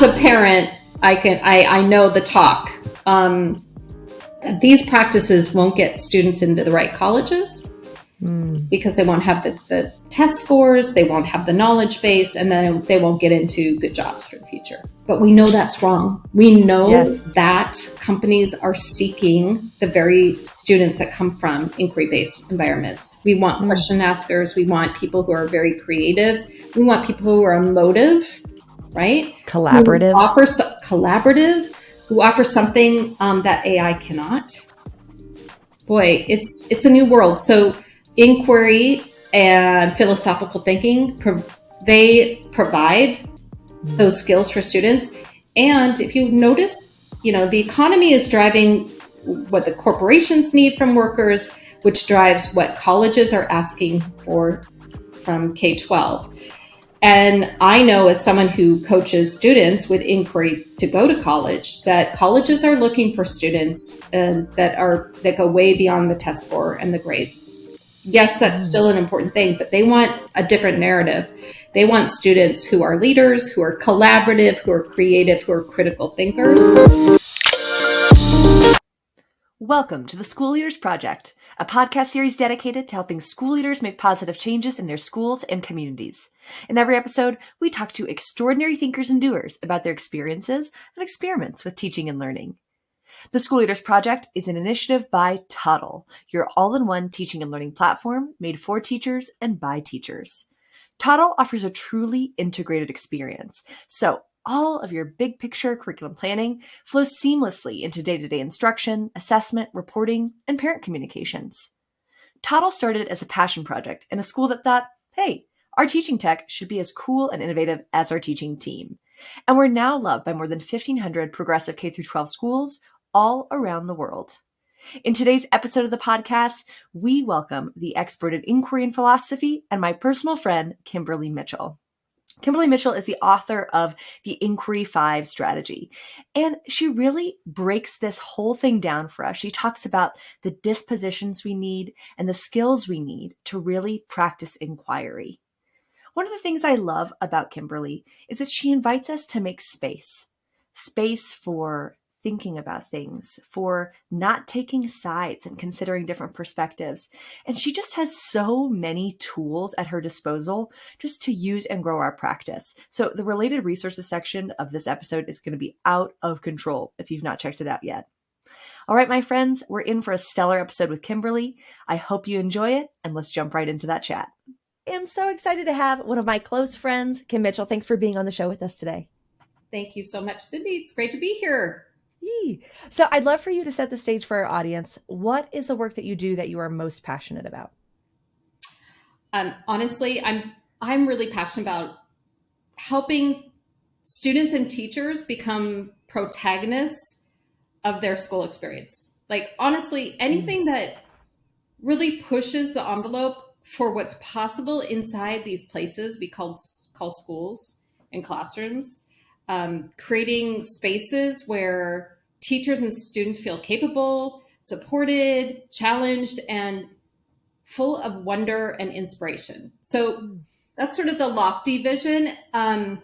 a parent, I know the talk. These practices won't get students into the right colleges because they won't have the test scores, they won't have the knowledge base, and then they won't get into good jobs for the future. But we know that's wrong. We know that companies are seeking the very students that come from inquiry-based environments. We want question askers. We want people who are very creative. We want people who are emotive, right? Collaborative. Who offer something that AI cannot. Boy, it's a new world. So inquiry and philosophical thinking, they provide those skills for students. And if you notice, the economy is driving what the corporations need from workers, which drives what colleges are asking for from K-12. And I know, as someone who coaches students with inquiry to go to college, that colleges are looking for students that go way beyond the test score and the grades. Yes, that's still an important thing, but they want a different narrative. They want students who are leaders, who are collaborative, who are creative, who are critical thinkers. Welcome to the School Leaders Project, a podcast series dedicated to helping school leaders make positive changes in their schools and communities. In every episode, we talk to extraordinary thinkers and doers about their experiences and experiments with teaching and learning. The School Leaders Project is an initiative by Toddle, your all-in-one teaching and learning platform made for teachers and by teachers. Toddle offers a truly integrated experience, so all of your big picture curriculum planning flows seamlessly into day-to-day instruction, assessment, reporting, and parent communications. Toddle started as a passion project in a school that thought, hey, our teaching tech should be as cool and innovative as our teaching team. And we're now loved by more than 1,500 progressive K-12 schools all around the world. In today's episode of the podcast, we welcome the expert in inquiry and philosophy and my personal friend, Kimberly Mitchell. Kimberly Mitchell is the author of the Inquiry 5 strategy, and she really breaks this whole thing down for us. She talks about the dispositions we need and the skills we need to really practice inquiry. One of the things I love about Kimberly is that she invites us to make space for thinking about things, for not taking sides and considering different perspectives. And she just has so many tools at her disposal just to use and grow our practice. So the related resources section of this episode is going to be out of control if you've not checked it out yet. All right, my friends, we're in for a stellar episode with Kimberly. I hope you enjoy it, and let's jump right into that chat. I'm so excited to have one of my close friends, Kim Mitchell. Thanks for being on the show with us today. Thank you so much, Cindy. It's great to be here. So I'd love for you to set the stage for our audience. What is the work that you do that you are most passionate about? Honestly, I'm really passionate about helping students and teachers become protagonists of their school experience. Like, honestly, anything that really pushes the envelope for what's possible inside these places we call schools and classrooms. Creating spaces where teachers and students feel capable, supported, challenged, and full of wonder and inspiration. So that's sort of the lofty vision. As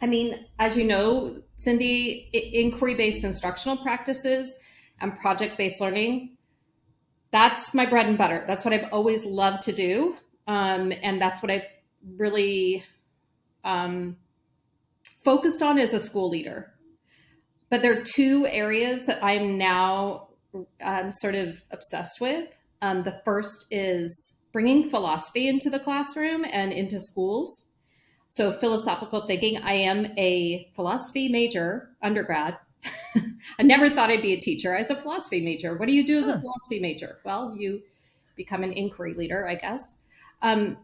you know, Cindy, inquiry-based instructional practices and project-based learning, that's my bread and butter. That's what I've always loved to do. And that's what I've really focused on as a school leader. But there are two areas that I'm now sort of obsessed with. The first is bringing philosophy into the classroom and into schools. So philosophical thinking. I am a philosophy major, undergrad. I never thought I'd be a teacher. I was a philosophy major. What do you do as a philosophy major? Well, you become an inquiry leader, I guess. And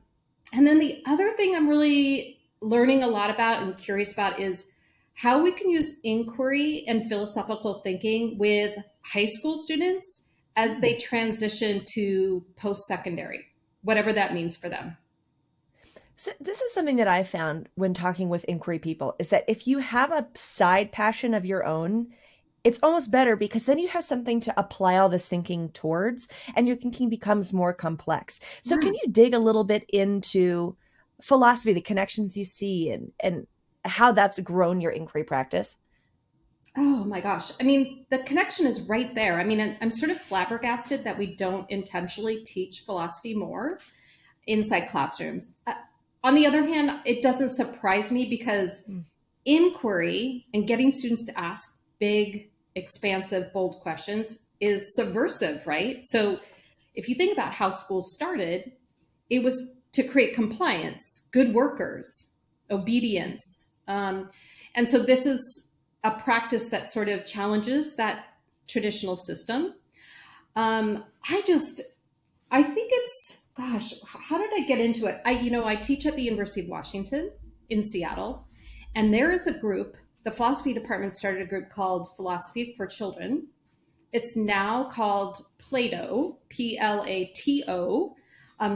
then the other thing I'm really learning a lot about and curious about is how we can use inquiry and philosophical thinking with high school students as they transition to post-secondary, whatever that means for them. So this is something that I've found when talking with inquiry people, is that if you have a side passion of your own, it's almost better because then you have something to apply all this thinking towards, and your thinking becomes more complex. So can you dig a little bit into philosophy, the connections you see, and how that's grown your inquiry practice? Oh my gosh. I mean, the connection is right there. I mean, I'm sort of flabbergasted that we don't intentionally teach philosophy more inside classrooms. On the other hand, it doesn't surprise me because inquiry and getting students to ask big, expansive, bold questions is subversive, right? So if you think about how schools started, it was to create compliance, good workers, obedience. And so this is a practice that sort of challenges that traditional system. I think it's, gosh, how did I get into it? I teach at the University of Washington in Seattle, and there is a group, the philosophy department started a group called Philosophy for Children. It's now called Plato, Plato,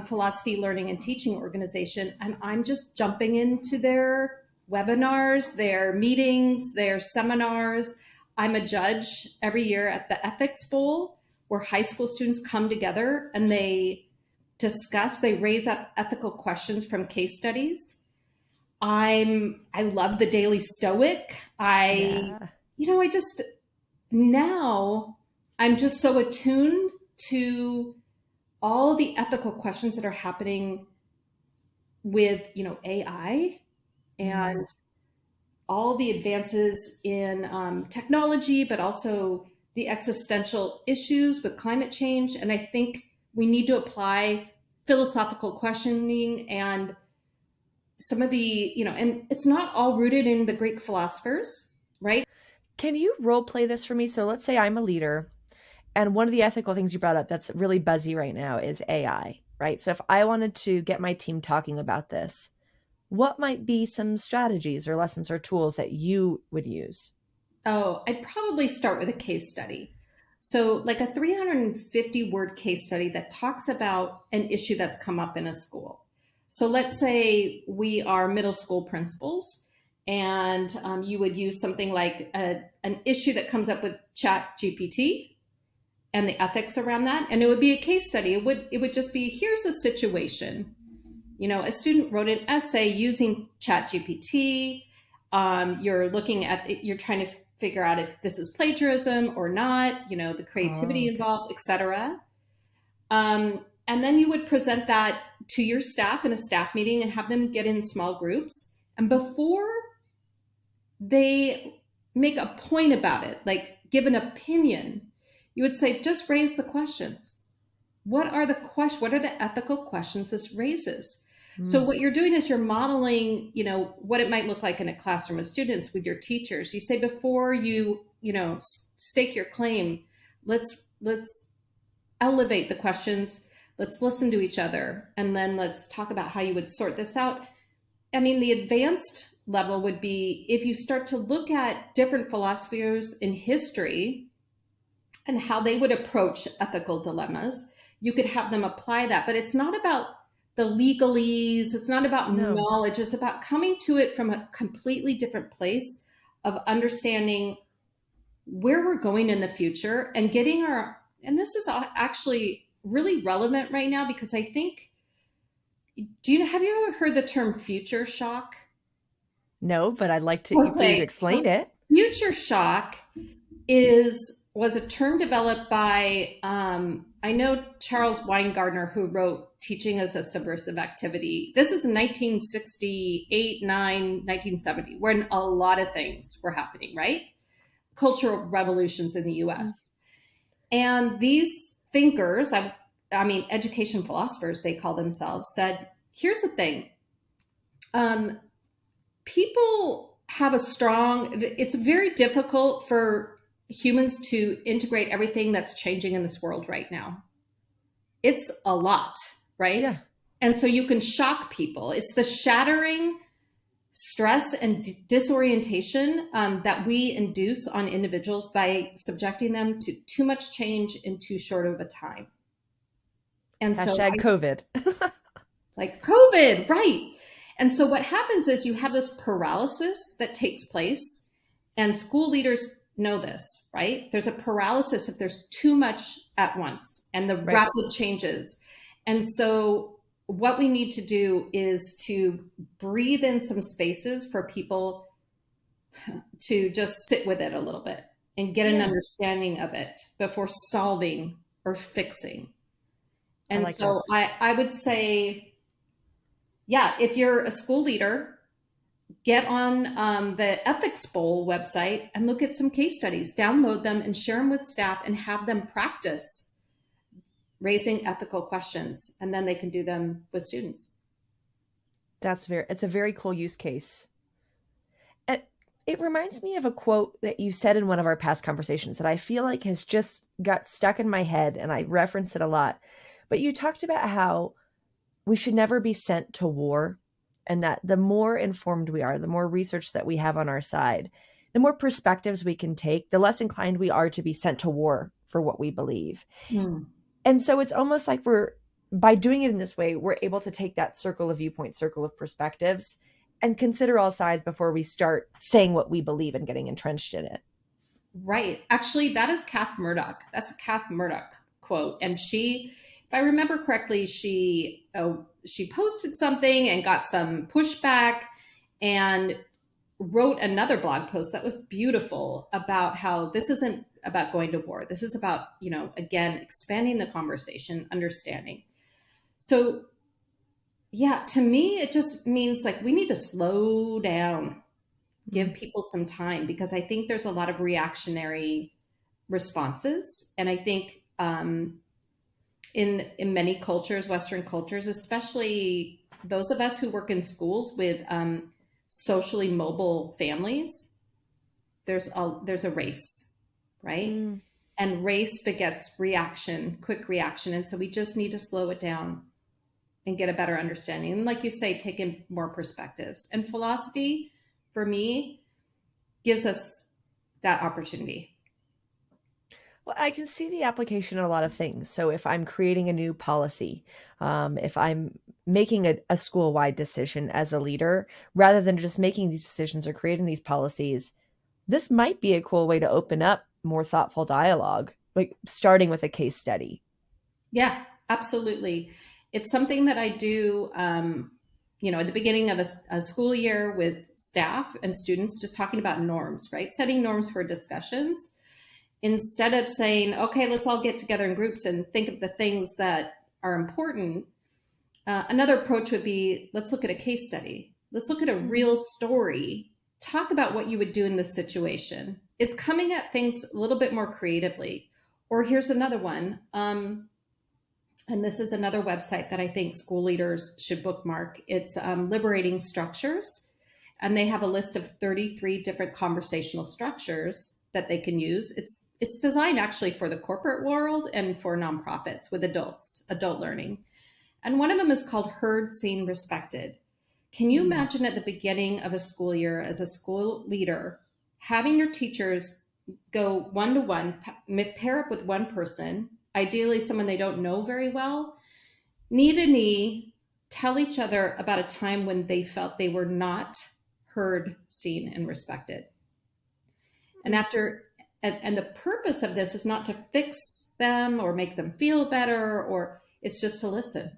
Philosophy Learning and Teaching Organization. And I'm just jumping into their webinars, their meetings, their seminars. I'm a judge every year at the Ethics Bowl, where high school students come together and they discuss, they raise up ethical questions from case studies. I love the Daily Stoic. Now I'm just so attuned to all the ethical questions that are happening with, AI and all the advances in technology, but also the existential issues with climate change. And I think we need to apply philosophical questioning and some of the, and it's not all rooted in the Greek philosophers, right? Can you role play this for me? So let's say I'm a leader, and one of the ethical things you brought up that's really buzzy right now is AI, right? So if I wanted to get my team talking about this, what might be some strategies or lessons or tools that you would use? Oh, I'd probably start with a case study. So like a 350 word case study that talks about an issue that's come up in a school. So let's say we are middle school principals, and you would use something like an issue that comes up with Chat GPT and the ethics around that. And it would be a case study. It would just be, here's a situation. A student wrote an essay using Chat GPT. You're trying to figure out if this is plagiarism or not, the creativity involved, etc. And then you would present that to your staff in a staff meeting and have them get in small groups. And before they make a point about it, like give an opinion, you would say, just raise the questions. What are the ethical questions this raises? So what you're doing is you're modeling, what it might look like in a classroom of students with your teachers. You say, before you, stake your claim, let's elevate the questions. Let's listen to each other. And then let's talk about how you would sort this out. I mean, the advanced level would be if you start to look at different philosophers in history and how they would approach ethical dilemmas, you could have them apply that. But it's not about the legalese. It's not about knowledge. It's about coming to it from a completely different place of understanding where we're going in the future and and this is actually really relevant right now, because I think, have you ever heard the term future shock? No, but I'd like for you to explain it. Future shock was a term developed by, I know Charles Weingartner, who wrote Teaching as a Subversive Activity. This is in 1968, 1970, when a lot of things were happening, right? Cultural revolutions in the US. And these thinkers, education philosophers, they call themselves, said, here's the thing. People have it's very difficult for humans to integrate everything that's changing in this world right now. It's a lot, right? Yeah. And so you can shock people. It's the shattering stress and disorientation that we induce on individuals by subjecting them to too much change in too short of a time. And COVID. Like COVID, right. And so what happens is you have this paralysis that takes place, and school leaders know this, right? There's a paralysis if there's too much at once and the rapid changes. And so what we need to do is to breathe in some spaces for people to just sit with it a little bit and get an understanding of it before solving or fixing. And like so I would say, yeah, if you're a school leader, get on the Ethics Bowl website and look at some case studies, download them and share them with staff and have them practice raising ethical questions. And then they can do them with students. It's a very cool use case. It reminds me of a quote that you said in one of our past conversations that I feel like has just got stuck in my head, and I reference it a lot. But you talked about how we should never be sent to war, and that the more informed we are, the more research that we have on our side, the more perspectives we can take, the less inclined we are to be sent to war for what we believe. And so it's almost like by doing it in this way, we're able to take that circle of viewpoint, circle of perspectives, and consider all sides before we start saying what we believe and getting entrenched in it. Right. Actually, that is Kath Murdoch. That's a Kath Murdoch quote. And she, if I remember correctly, she posted something and got some pushback and wrote another blog post that was beautiful about how this isn't about going to war. This is about, again, expanding the conversation, understanding. So yeah, to me, it just means like we need to slow down, give people some time, because I think there's a lot of reactionary responses. And I think in many cultures, Western cultures, especially those of us who work in schools with socially mobile families, there's a race, right? And race begets reaction, quick reaction. And so we just need to slow it down and get a better understanding. And like you say, take in more perspectives. And philosophy, for me, gives us that opportunity. Well, I can see the application in a lot of things. So if I'm creating a new policy, if I'm making a school-wide decision as a leader, rather than just making these decisions or creating these policies, this might be a cool way to open up more thoughtful dialogue, like starting with a case study. Yeah, absolutely. It's something that I do, at the beginning of a school year with staff and students, just talking about norms, right? Setting norms for discussions. Instead of saying, okay, let's all get together in groups and think of the things that are important, another approach would be, let's look at a case study. Let's look at a real story. Talk about what you would do in this situation. It's coming at things a little bit more creatively. Or here's another one. And this is another website that I think school leaders should bookmark. It's Liberating Structures. And they have a list of 33 different conversational structures that they can use. It's designed actually for the corporate world and for nonprofits with adult learning. And one of them is called Heard, Seen, Respected. Can you imagine at the beginning of a school year as a school leader, having your teachers go one-to-one, pair up with one person, ideally someone they don't know very well, knee to knee, tell each other about a time when they felt they were not heard, seen, and respected. And the purpose of this is not to fix them or make them feel better, or it's just to listen.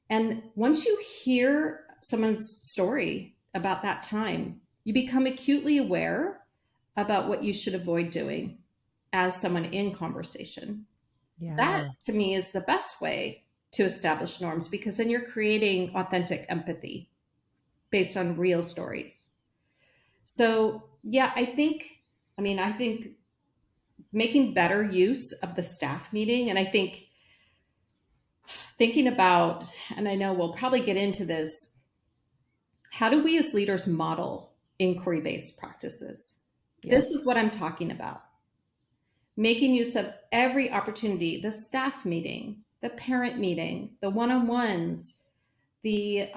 And once you hear someone's story about that time, you become acutely aware about what you should avoid doing as someone in conversation. Yeah. That, to me, is the best way to establish norms, because then you're creating authentic empathy based on real stories. So, yeah, I think making better use of the staff meeting, and I think thinking about, and I know we'll probably get into this, how do we as leaders model inquiry-based practices? Yes. This is what I'm talking about. Making use of every opportunity, the staff meeting, the parent meeting, the one-on-ones, the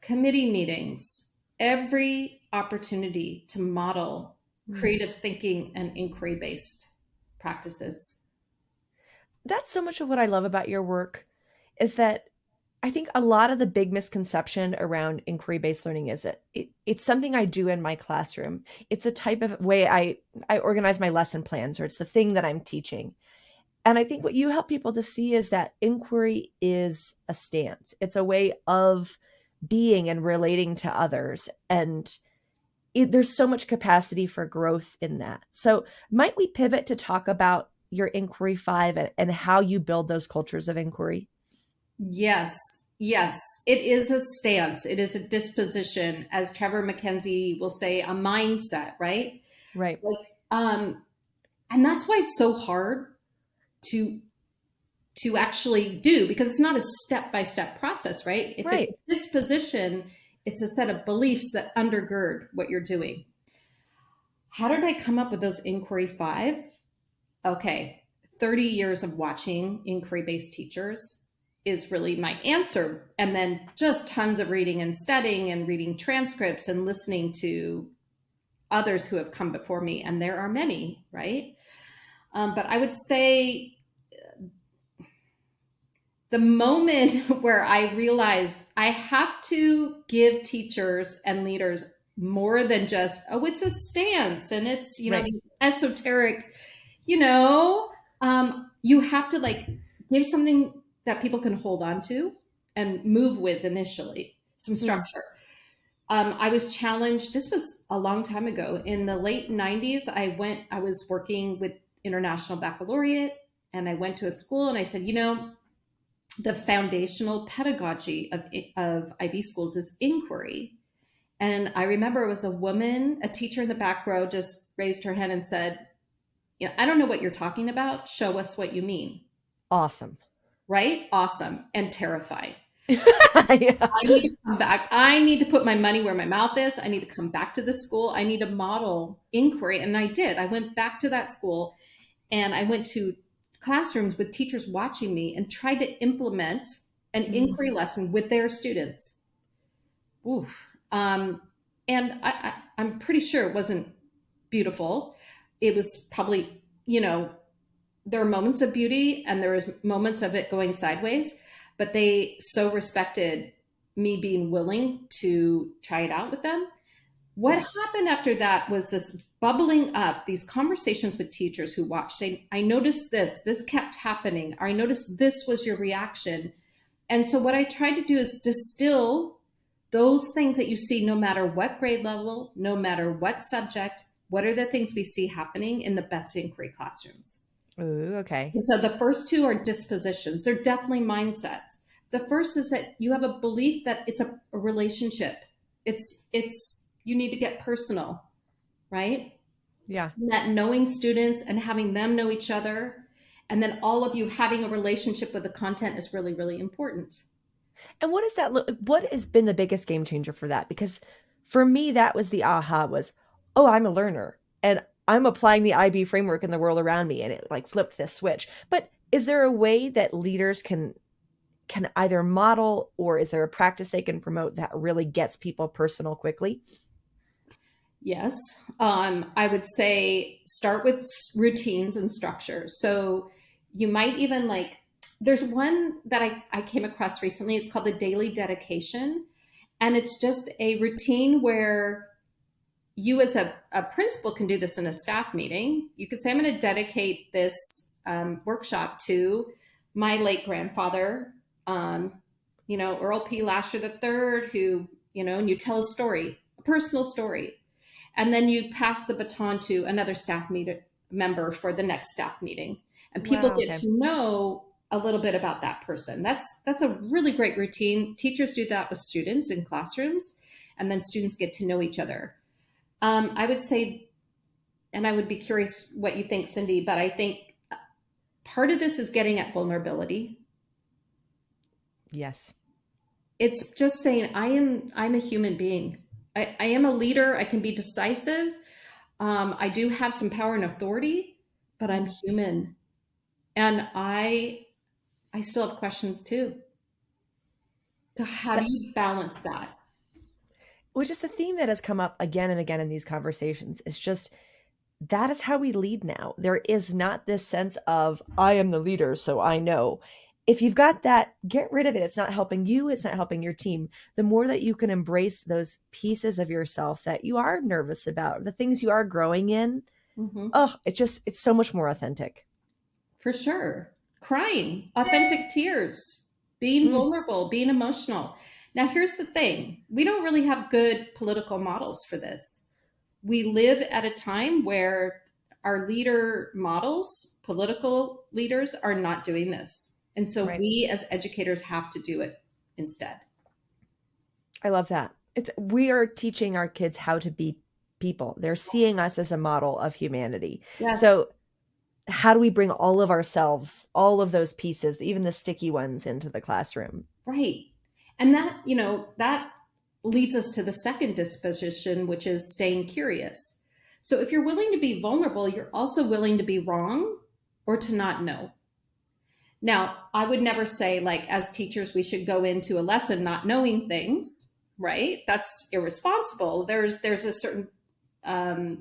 committee meetings, every opportunity to model creative thinking and inquiry-based practices. That's so much of what I love about your work, is that I think a lot of the big misconception around inquiry-based learning is that it's something I do in my classroom. It's a type of way I organize my lesson plans, or it's the thing that I'm teaching. And I think what you help people to see is that inquiry is a stance. It's a way of being and relating to others. And there's so much capacity for growth in that. So might we pivot to talk about your inquiry 5 and how you build those cultures of inquiry? Yes, yes. It is a stance. It is a disposition, as Trevor McKenzie will say, a mindset, right? Right. Like, and that's why it's so hard to actually do, because it's not a step-by-step process, right? If Right. it's a disposition, it's a set of beliefs that undergird what you're doing. How did I come up with those inquiry 5? Okay, 30 years of watching inquiry-based teachers is really my answer. And then just tons of reading and studying and reading transcripts and listening to others who have come before me. And there are many, right? But I would say the moment where I realized I have to give teachers and leaders more than just, oh, it's a stance and it's, Right. these esoteric, you have to like give something that people can hold on to and move with initially, some structure. I was challenged. This was a long time ago. In the late 90s, I was working with International Baccalaureate, and I went to a school and I said, the foundational pedagogy of IB schools is inquiry. And I remember it was a woman, a teacher in the back row, just raised her hand and said, I don't know what you're talking about. Show us what you mean. Awesome. Right? Awesome. And terrifying. Yeah. I need to come back. I need to put my money where my mouth is. I need to come back to the school. I need to model inquiry. And I did. I went back to that school and I went to classrooms with teachers watching me and tried to implement an inquiry lesson with their students. Oof. And I'm pretty sure it wasn't beautiful. It was probably, there are moments of beauty and there was moments of it going sideways, but they so respected me being willing to try it out with them. What happened after that was this bubbling up, these conversations with teachers who watched, saying, I noticed this kept happening, or I noticed this was your reaction. And so what I tried to do is distill those things that you see, no matter what grade level, no matter what subject, what are the things we see happening in the best inquiry classrooms? Ooh, okay. And so the first two are dispositions. They're definitely mindsets. The first is that you have a belief that it's a relationship. It's you need to get personal, right? Yeah. And that knowing students and having them know each other, and then all of you having a relationship with the content is really, really important. And what does that look? What has been the biggest game changer for that? Because for me, that was the aha was, oh, I'm a learner and I'm applying the IB framework in the world around me, and it like flipped this switch. But is there a way that leaders can either model, or is there a practice they can promote that really gets people personal quickly? Yes. I would say start with routines and structures. So you might even there's one that I came across recently. It's called the daily dedication. And it's just a routine where you as a principal can do this in a staff meeting. You could say, I'm going to dedicate this workshop to my late grandfather, Earl P. Lasher III, who, and you tell a story, a personal story. And then you pass the baton to another staff member for the next staff meeting. And people get to know a little bit about that person. That's a really great routine. Teachers do that with students in classrooms, and then students get to know each other. I would say, and I would be curious what you think, Cindy, but I think part of this is getting at vulnerability. Yes. It's just saying, I'm a human being. I am a leader. I can be decisive. I do have some power and authority, but I'm human. And I still have questions too. So how do you balance that? Which is the theme that has come up again and again in these conversations. It's just, that is how we lead now. There is not this sense of, I am the leader, so I know. If you've got that, get rid of it. It's not helping you. It's not helping your team. The more that you can embrace those pieces of yourself that you are nervous about, the things you are growing in, it's so much more authentic. For sure. Crying, authentic tears, being vulnerable, being emotional. Now, here's the thing. We don't really have good political models for this. we live at a time where our leader models, political leaders, are not doing this. And so Right. we as educators have to do it instead. I love that. We are teaching our kids how to be people. They're seeing us as a model of humanity. Yes. So how do we bring all of ourselves, all of those pieces, even the sticky ones, into the classroom? Right. And that, that leads us to the second disposition, which is staying curious. So if you're willing to be vulnerable, you're also willing to be wrong or to not know. Now, I would never say, like, as teachers, we should go into a lesson not knowing things, right? That's irresponsible. There's a certain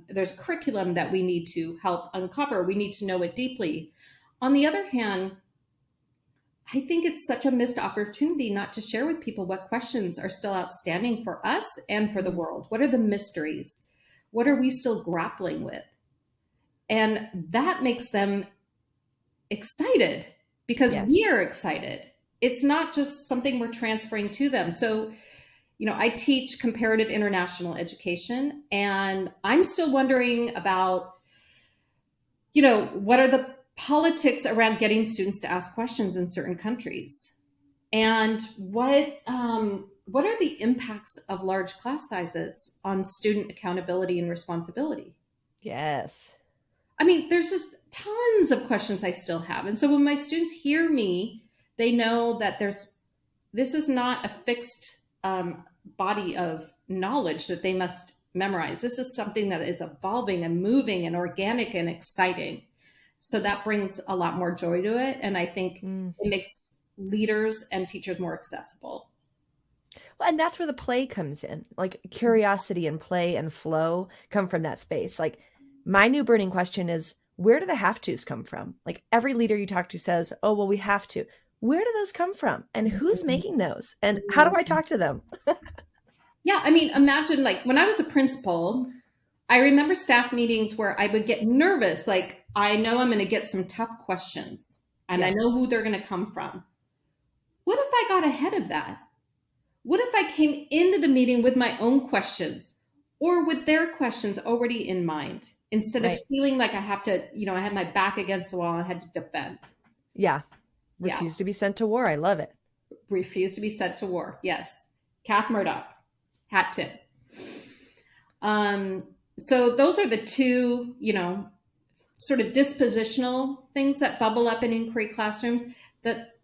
there's curriculum that we need to help uncover. We need to know it deeply. On the other hand, I think it's such a missed opportunity not to share with people what questions are still outstanding for us and for the world. What are the mysteries? What are we still grappling with? And that makes them excited because we are excited. It's not just something we're transferring to them. So, I teach comparative international education, and I'm still wondering about, what are the politics around getting students to ask questions in certain countries, and what are the impacts of large class sizes on student accountability and responsibility? Yes. I mean, there's just tons of questions I still have. And so when my students hear me, they know that this is not a fixed body of knowledge that they must memorize. This is something that is evolving and moving and organic and exciting. So that brings a lot more joy to it. And I think it makes leaders and teachers more accessible. Well, and that's where the play comes in. Like curiosity and play and flow come from that space. Like my new burning question is, where do the have tos come from? Like every leader you talk to says, oh, well, we have to. Where do those come from? And who's making those? And how do I talk to them? Yeah, I mean, imagine like when I was a principal, I remember staff meetings where I would get nervous. Like, I know I'm going to get some tough questions and I know who they're going to come from. What if I got ahead of that? What if I came into the meeting with my own questions or with their questions already in mind instead of feeling like I have to, I had my back against the wall and I had to defend? Yeah. Refuse to be sent to war. I love it. Refuse to be sent to war. Yes. Kath Murdoch. Hat tip. So those are the two, sort of dispositional things that bubble up in inquiry classrooms that,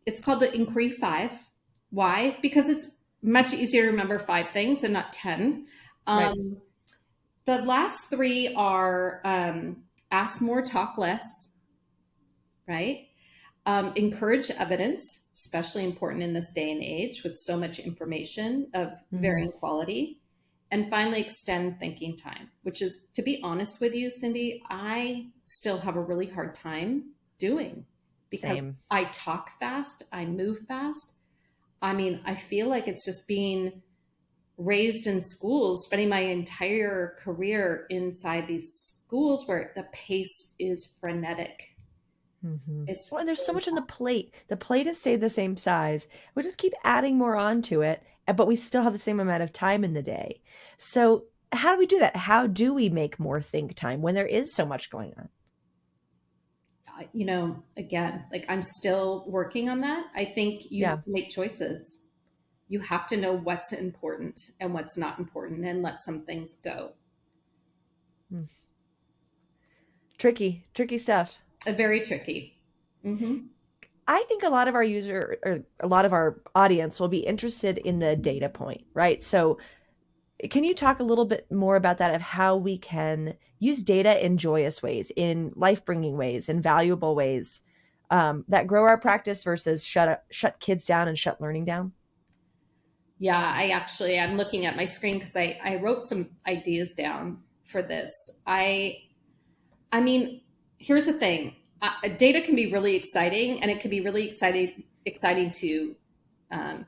it's called the inquiry 5. Why? Because it's much easier to remember 5 things and not 10. The last 3 are ask more, talk less, right? Encourage evidence, especially important in this day and age with so much information of varying quality. And finally, extend thinking time, which is, to be honest with you, Cindy, I still have a really hard time doing because I talk fast, I move fast. I mean, I feel like it's just being raised in schools, spending my entire career inside these schools where the pace is frenetic. It's and there's so much on the plate. The plate has stayed the same size. We'll just keep adding more onto it, but we still have the same amount of time in the day. So how do we do that? How do we make more think time when there is so much going on? Again, like I'm still working on that. I think you have to make choices. You have to know what's important and what's not important and let some things go. Tricky stuff. Very tricky. I think a lot of our audience will be interested in the data point, right? So can you talk a little bit more about that, of how we can use data in joyous ways, in life-bringing ways, in valuable ways that grow our practice versus shut kids down and shut learning down? Yeah, I'm looking at my screen because I wrote some ideas down for this. I mean, here's the thing. Data can be really exciting, and it can be really exciting to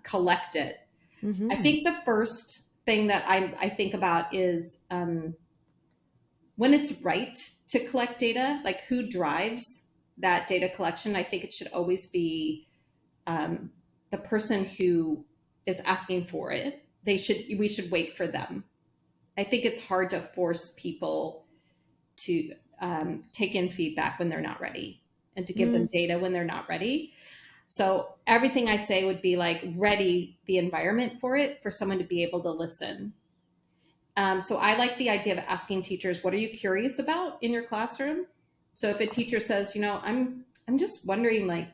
collect it. I think the first thing that I think about is when it's right to collect data, like who drives that data collection. I think it should always be the person who is asking for it. We should wait for them I think it's hard to force people to take in feedback when they're not ready and to give them data when they're not ready. So everything I say would be like ready the environment for it, for someone to be able to listen. So I like the idea of asking teachers, what are you curious about in your classroom? So if a teacher says, I'm just wondering, like,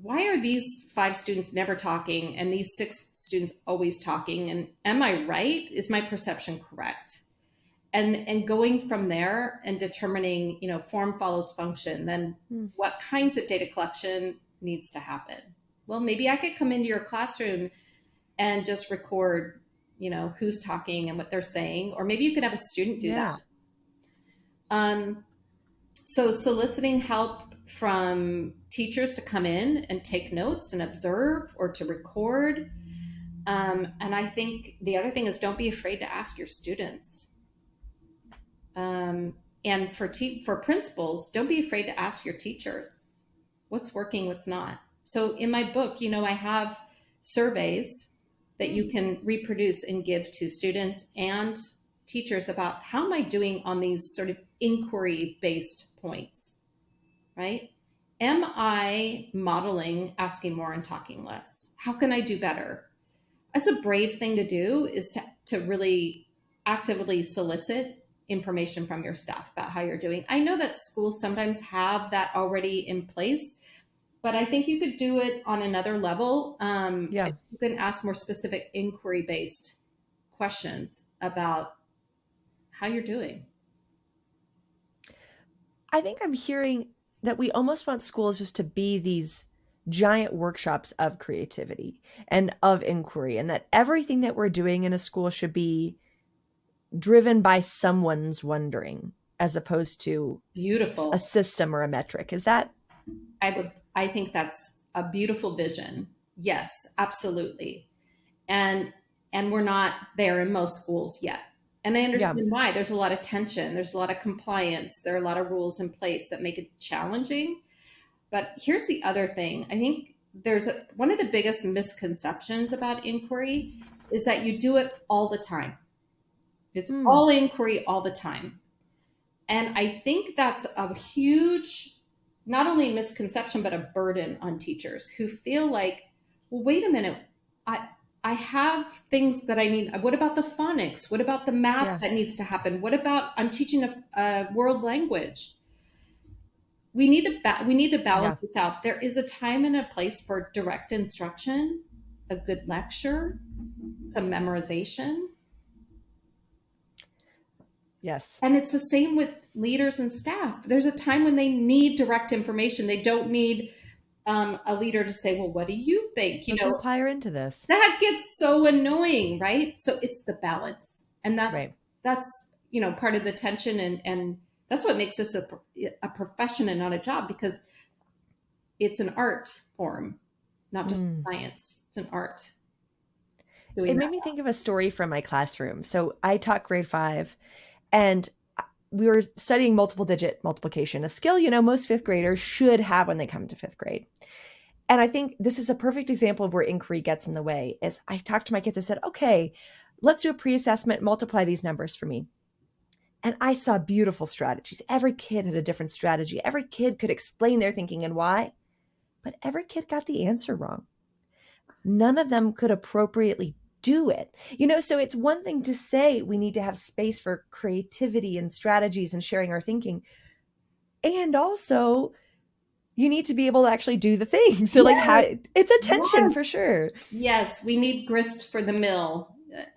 why are these 5 students never talking and these 6 students always talking? And am I right? Is my perception correct? And going from there and determining, form follows function, then what kinds of data collection needs to happen? Well, maybe I could come into your classroom and just record, who's talking and what they're saying, or maybe you could have a student do that. So soliciting help from teachers to come in and take notes and observe or to record. And I think the other thing is, don't be afraid to ask your students. And for principals, don't be afraid to ask your teachers what's working, what's not. So in my book, I have surveys that you can reproduce and give to students and teachers about how am I doing on these sort of inquiry-based points, right? Am I modeling asking more and talking less? How can I do better? That's a brave thing to do, is to really actively solicit information from your staff about how you're doing. I know that schools sometimes have that already in place, but I think you could do it on another level. You can ask more specific inquiry-based questions about how you're doing. I think I'm hearing that we almost want schools just to be these giant workshops of creativity and of inquiry, and that everything that we're doing in a school should be driven by someone's wondering as opposed to beautiful a system or a metric. Is that? I think that's a beautiful vision. Yes, absolutely. And we're not there in most schools yet. And I understand why. There's a lot of tension. There's a lot of compliance. There are a lot of rules in place that make it challenging. But here's the other thing. I think one of the biggest misconceptions about inquiry is that you do it all the time. It's all inquiry all the time. And I think that's a huge, not only misconception, but a burden on teachers who feel like, well, wait a minute, I have things that I need. What about the phonics? What about the math that needs to happen? What about, I'm teaching a world language? We need to balance this out. There is a time and a place for direct instruction, a good lecture, some memorization. Yes. And it's the same with leaders and staff. There's a time when they need direct information. They don't need a leader to say, well, what do you think? Let's inquire into this. That gets so annoying, right? So it's the balance. And that's part of the tension. And that's what makes this a profession and not a job, because it's an art form, not just science. It's an art. It made me think of a story from my classroom. So I taught grade 5, and we were studying multiple digit multiplication, a skill, most 5th graders should have when they come to 5th grade. And I think this is a perfect example of where inquiry gets in the way. Is I talked to my kids and said, okay, let's do a pre-assessment, multiply these numbers for me. And I saw beautiful strategies. Every kid had a different strategy. Every kid could explain their thinking and why, but every kid got the answer wrong. None of them could appropriately do it. So it's one thing to say we need to have space for creativity and strategies and sharing our thinking. And also you need to be able to actually do the thing. So it's a tension for sure. Yes. We need grist for the mill.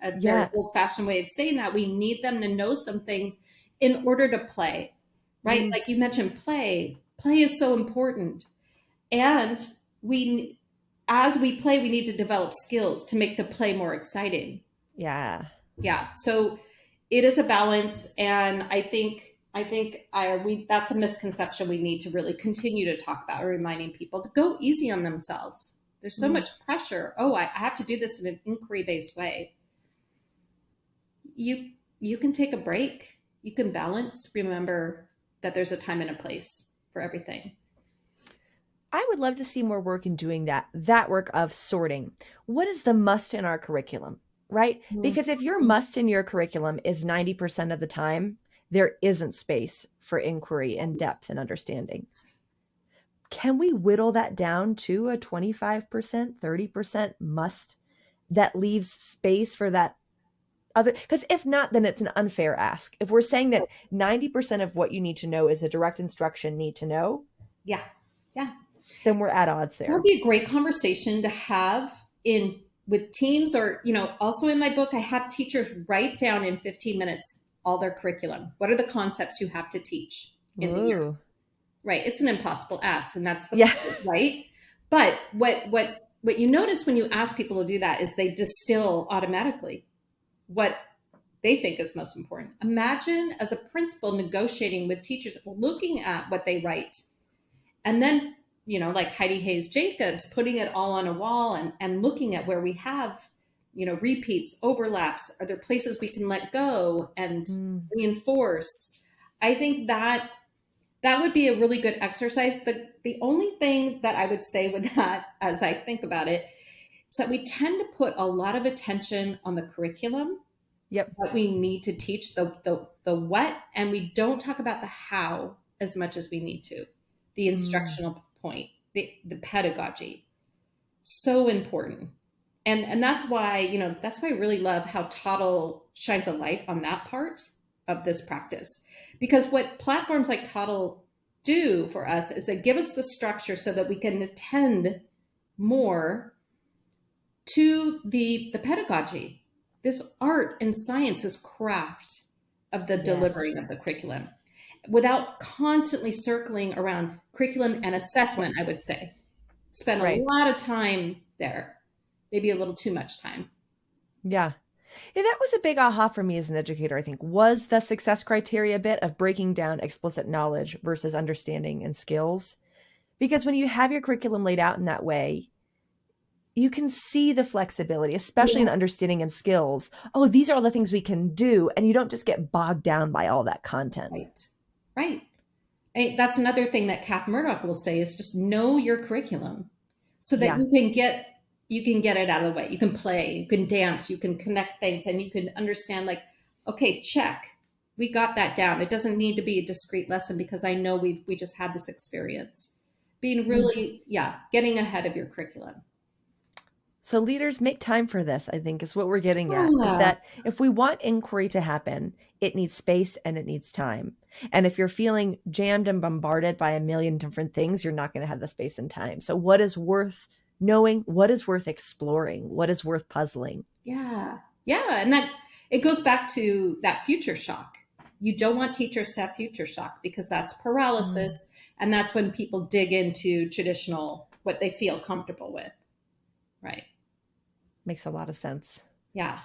A very old-fashioned way of saying that. We need them to know some things in order to play, right? Like you mentioned, play is so important. And as we play, we need to develop skills to make the play more exciting. Yeah. So it is a balance. And I think that's a misconception we need to really continue to talk about, reminding people to go easy on themselves. There's so much pressure. Oh, I have to do this in an inquiry-based way. You can take a break. You can balance. Remember that there's a time and a place for everything. I would love to see more work in doing that work of sorting. What is the must in our curriculum, right? Because if your must in your curriculum is 90% of the time, there isn't space for inquiry and depth and understanding. Can we whittle that down to a 25%, 30% must that leaves space for that other? Because if not, then it's an unfair ask. If we're saying that 90% of what you need to know is a direct instruction need to know, Yeah. Yeah. then we're at odds That there. would be a great conversation to have in with teams, or, also in my book, I have teachers write down in 15 minutes all their curriculum. What are the concepts you have to teach in the year? Ooh. Right. It's an impossible ask, and that's the Yeah. point, right? But what you notice when you ask people to do that is they distill automatically what they think is most important. Imagine as a principal negotiating with teachers, looking at what they write, and then, like Heidi Hayes Jacobs, putting it all on a wall and looking at where we have, repeats, overlaps. Are there places we can let go and reinforce? I think that would be a really good exercise. The only thing that I would say with that, as I think about it, is that we tend to put a lot of attention on the curriculum. Yep. That we need to teach, the what, and we don't talk about the how as much as we need to. The instructional point, the pedagogy, so important. And that's why, that's why I really love how Toddle shines a light on that part of this practice. Because what platforms like Toddle do for us is they give us the structure so that we can attend more to the pedagogy, this art and science, this craft of the delivering of the curriculum, without constantly circling around curriculum and assessment. I would say spend a lot of time there, maybe a little too much time. Yeah. That was a big aha for me as an educator, I think, was the success criteria bit of breaking down explicit knowledge versus understanding and skills. Because when you have your curriculum laid out in that way, you can see the flexibility, especially in understanding and skills. Oh, these are all the things we can do. And you don't just get bogged down by all that content. Right. That's another thing that Kath Murdoch will say is just know your curriculum so that you can get it out of the way. You can play, you can dance, you can connect things, and you can understand, like, okay, check. We got that down. It doesn't need to be a discrete lesson because I know we just had this experience. Being really, getting ahead of your curriculum. So leaders, make time for this, I think, is what we're getting at, is that if we want inquiry to happen, it needs space and it needs time. And if you're feeling jammed and bombarded by a million different things, you're not going to have the space and time. So what is worth knowing? What is worth exploring? What is worth puzzling? Yeah. And that it goes back to that future shock. You don't want teachers to have future shock because that's paralysis. And that's when people dig into traditional, what they feel comfortable with. Right. Makes a lot of sense. Yeah.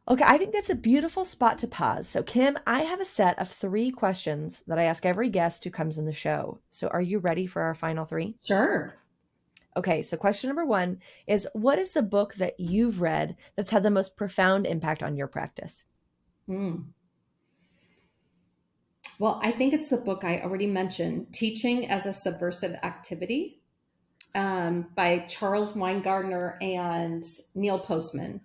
Okay, I think that's a beautiful spot to pause. So, Kim, I have a set of 3 questions that I ask every guest who comes in the show. So, are you ready for our final 3? Sure. Okay, so question number 1 is, what is the book that you've read that's had the most profound impact on your practice? Well, I think it's the book I already mentioned, Teaching as a Subversive Activity, by Charles Weingartner and Neil Postman.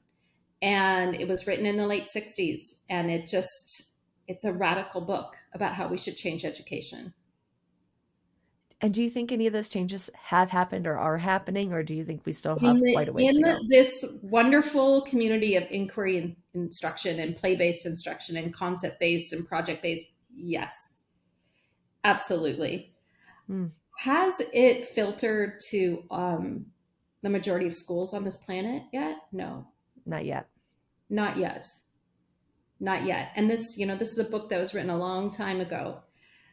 And it was written in the late 60s. And it's a radical book about how we should change education. And do you think any of those changes have happened or are happening, or do you think we still have quite a ways to go? This wonderful community of inquiry and instruction and play-based instruction and concept-based and project-based, yes, absolutely. Has it filtered to the majority of schools on this planet yet? No. Not yet. Not yet. And this is a book that was written a long time ago.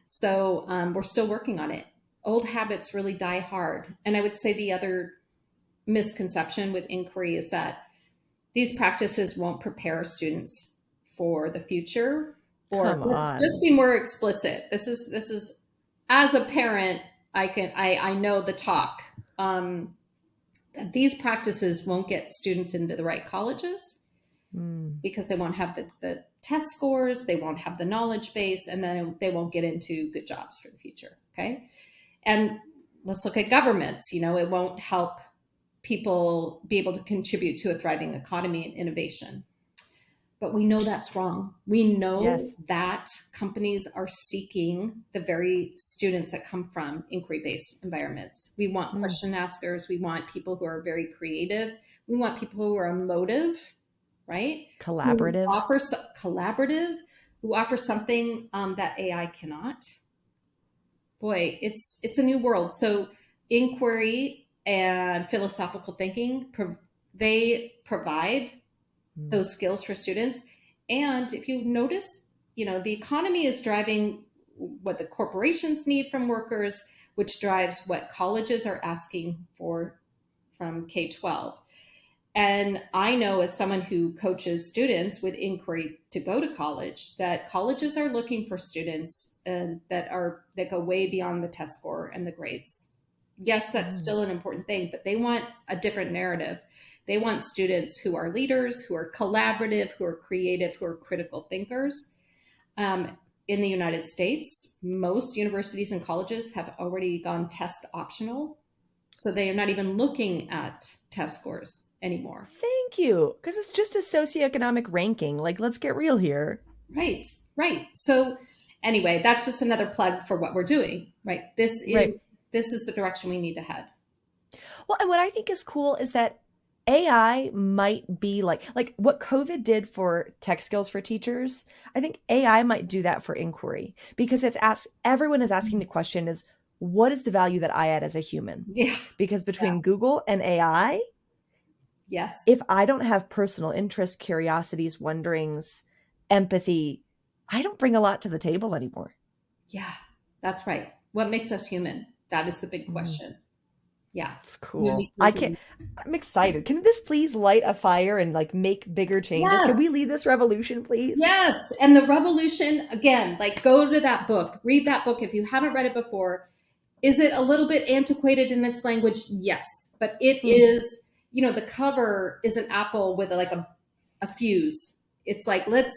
So we're still working on it. Old habits really die hard. And I would say the other misconception with inquiry is that these practices won't prepare students for the future. Or let's just be more explicit. This is as a parent, I know the talk. That these practices won't get students into the right colleges because they won't have the test scores, they won't have the knowledge base, and then they won't get into good jobs for the future. Okay. And Let's look at governments. It won't help people be able to contribute to a thriving economy and innovation. But we know that's wrong. We know Yes. that companies are seeking the very students that come from inquiry-based environments. We want question askers. We want people who are very creative. We want people who are emotive, right? Who Collaborative. offer collaborative, who offer something that AI cannot. Boy, it's a new world. So inquiry and philosophical thinking, they provide those skills for students. And if you notice, the economy is driving what the corporations need from workers, which drives what colleges are asking for from K-12. And I know, as someone who coaches students with inquiry to go to college, that colleges are looking for students that go way beyond the test score and the grades. Yes, that's still an important thing, but they want a different narrative. They want students who are leaders, who are collaborative, who are creative, who are critical thinkers. In the United States, most universities and colleges have already gone test optional. So they are not even looking at test scores anymore. Thank you. Because it's just a socioeconomic ranking. Like, let's get real here. Right. So anyway, that's just another plug for what we're doing, right? This is the direction we need to head. Well, and what I think is cool is that AI might be like what COVID did for tech skills for teachers. I think AI might do that for inquiry, because everyone is asking the question is, what is the value that I add as a human? Yeah. Because between Google and AI, yes, if I don't have personal interest, curiosities, wonderings, empathy, I don't bring a lot to the table anymore. Yeah, that's right. What makes us human? That is the big question. Yeah. It's cool. I'm excited. Can this please light a fire and make bigger changes? Yes. Can we lead this revolution, please? Yes. And the revolution, again, go to that book, read that book if you haven't read it before. Is it a little bit antiquated in its language? Yes. But it is, the cover is an apple with a fuse. It's like, let's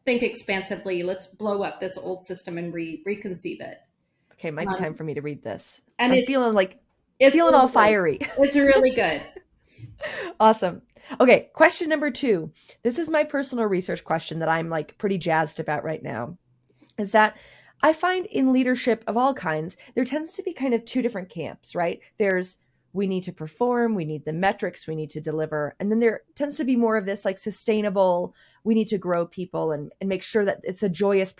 think expansively. Let's blow up this old system and reconceive it. Okay, might be time for me to read this. And I'm feeling really all fiery. It's really good. Awesome. Okay, question number 2. This is my personal research question that I'm pretty jazzed about right now. Is that I find in leadership of all kinds, there tends to be kind of 2 different camps, right? There's we need to perform, we need the metrics, we need to deliver. And then there tends to be more of this sustainable, we need to grow people and make sure that it's a joyous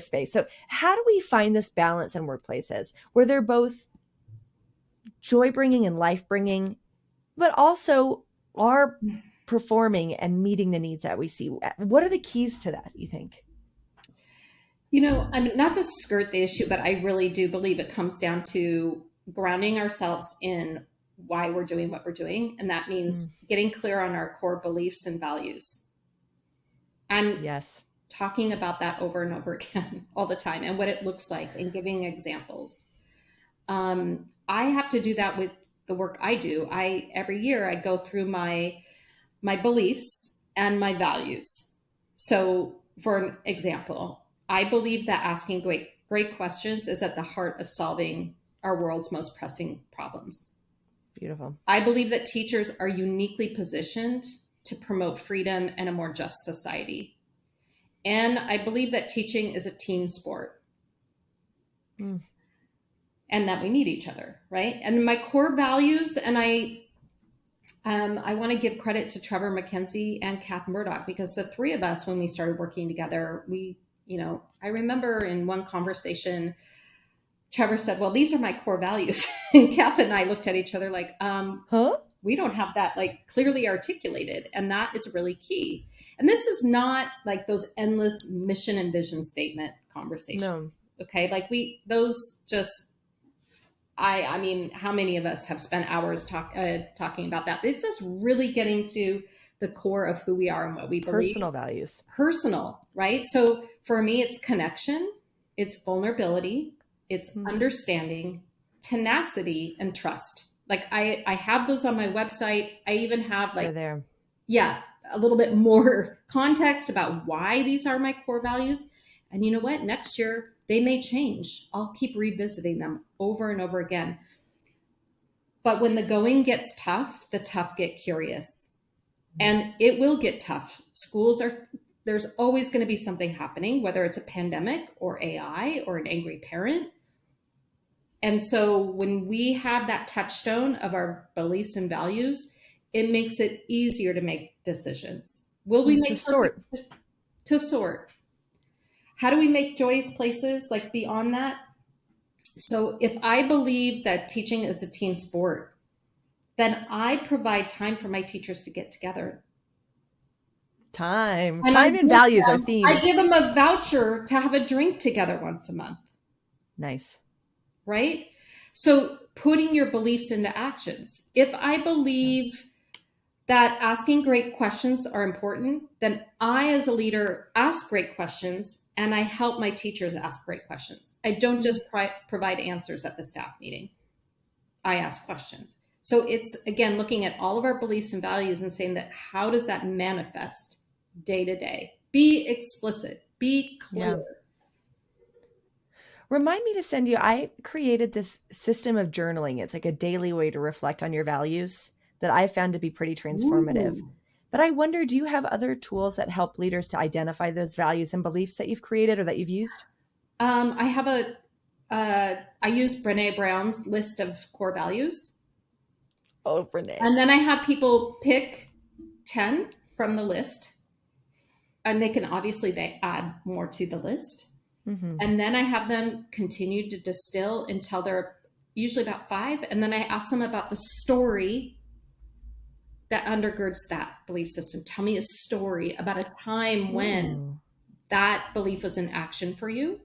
space. So how do we find this balance in workplaces where they're both joy-bringing and life-bringing, but also are performing and meeting the needs that we see? What are the keys to that, you think? I mean, not to skirt the issue, but I really do believe it comes down to grounding ourselves in why we're doing what we're doing. And that means getting clear on our core beliefs and values. And talking about that over and over again all the time and what it looks like and giving examples. I have to do that with the work I do. Every year I go through my beliefs and my values. So for an example, I believe that asking great questions is at the heart of solving our world's most pressing problems. Beautiful. I believe that teachers are uniquely positioned to promote freedom and a more just society. And I believe that teaching is a team sport. And that we need each other, right? And my core values, and I want to give credit to Trevor McKenzie and Kath Murdoch, because the 3 of us, when we started working together, I remember in one conversation, Trevor said, well, these are my core values. And Kath and I looked at each other like, we don't have that clearly articulated. And that is really key. And this is not those endless mission and vision statement conversations. No. Okay. I mean, how many of us have spent hours talking about that? It's just really getting to the core of who we are and what we believe. Personal values. Personal, right? So for me, it's connection, it's vulnerability, it's understanding, tenacity, and trust. I have those on my website. I even have there. Yeah, a little bit more context about why these are my core values. And you know what? Next year, They may change. I'll keep revisiting them over and over again. But when the going gets tough, the tough get curious. And it will get tough. There's always going to be something happening, whether it's a pandemic or AI or an angry parent. And so when we have that touchstone of our beliefs and values, it makes it easier to make decisions. Will we make to sort? How do we make joyous places like beyond that? So if I believe that teaching is a team sport, then I provide time for my teachers to get together. Time and values are themes. I give them a voucher to have a drink together once a month. Nice. Right? So putting your beliefs into actions. If I believe that asking great questions are important, then I, as a leader, ask great questions and I help my teachers ask great questions. I don't just provide answers at the staff meeting. I ask questions. So it's, again, looking at all of our beliefs and values and saying that how does that manifest day to day? Be explicit, be clear. Yeah. Remind me to send you, I created this system of journaling. It's like a daily way to reflect on your values that I found to be pretty transformative. Ooh. But I wonder, do you have other tools that help leaders to identify those values and beliefs that you've created or that you've used? I use Brené Brown's list of core values. Oh, Brené. And then I have people pick 10 from the list. And they add more to the list. Mm-hmm. And then I have them continue to distill until they're usually about 5. And then I ask them about the story that undergirds that belief system. Tell me a story about a time when that belief was in action for you.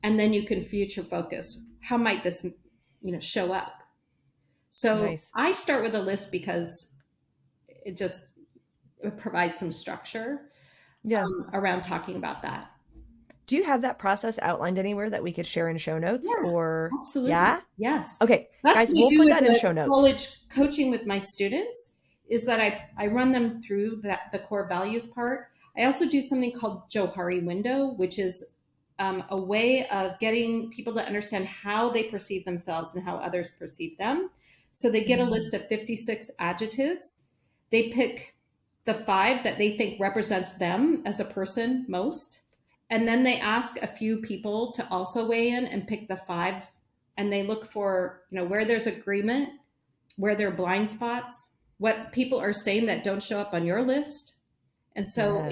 And then you can future focus. How might this, show up? So nice. I start with a list because it provides some structure around talking about that. Do you have that process outlined anywhere that we could share in show notes? Yeah, or absolutely. Yeah? Yes. Okay, guys, we'll put that in show notes. College coaching with my students is that I run them through the core values part. I also do something called Johari window, which is a way of getting people to understand how they perceive themselves and how others perceive them. So they get a list of 56 adjectives. They pick the 5 that they think represents them as a person most. And then they ask a few people to also weigh in and pick the 5. And they look for, where there's agreement, where there are blind spots, what people are saying that don't show up on your list. And so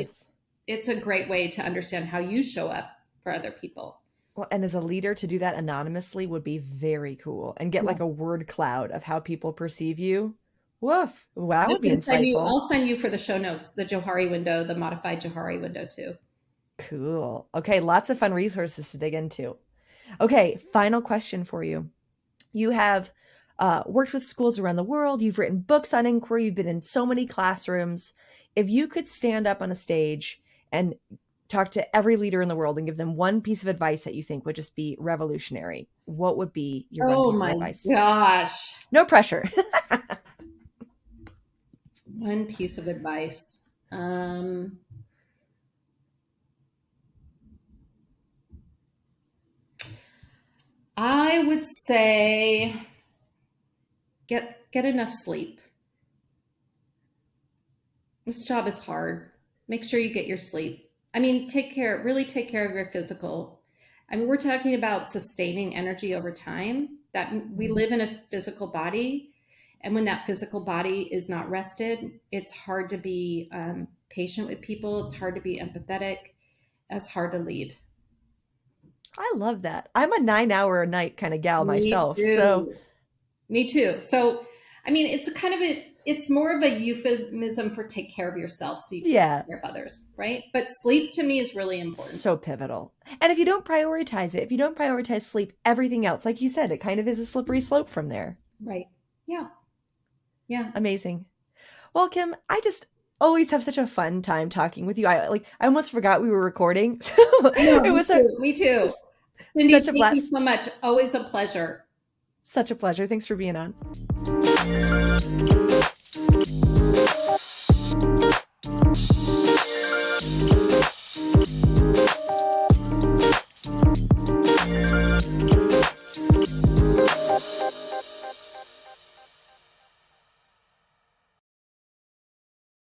it's a great way to understand how you show up for other people. Well, and as a leader, to do that anonymously would be very cool and get like a word cloud of how people perceive you. Woof. Wow, that would be insightful. I'll send you for the show notes, the Johari window, the modified Johari window too. Cool. Okay, lots of fun resources to dig into. Okay, final question for you. You have worked with schools around the world. You've written books on inquiry. You've been in so many classrooms. If you could stand up on a stage and talk to every leader in the world and give them one piece of advice that you think would just be revolutionary, what would be your one piece of advice? Oh my gosh. No pressure. One piece of advice. I would say get enough sleep. This job is hard. Make sure you get your sleep. Really take care of your physical. We're talking about sustaining energy over time, that we live in a physical body. And when that physical body is not rested, it's hard to be patient with people. It's hard to be empathetic. It's hard to lead. I love that. I'm a 9-hour-a-night kind of gal myself. So me too. So, it's more of a euphemism for take care of yourself so you can take care of others, right? But sleep to me is really important. So pivotal. And if you don't prioritize it, if you don't prioritize sleep, everything else, like you said, it kind of is a slippery slope from there. Right. Yeah. Yeah. Amazing. Well, Kim, I just always have such a fun time talking with you. I almost forgot we were recording. Me too. Cindy, thank you so much. Always a pleasure. Such a pleasure. Thanks for being on.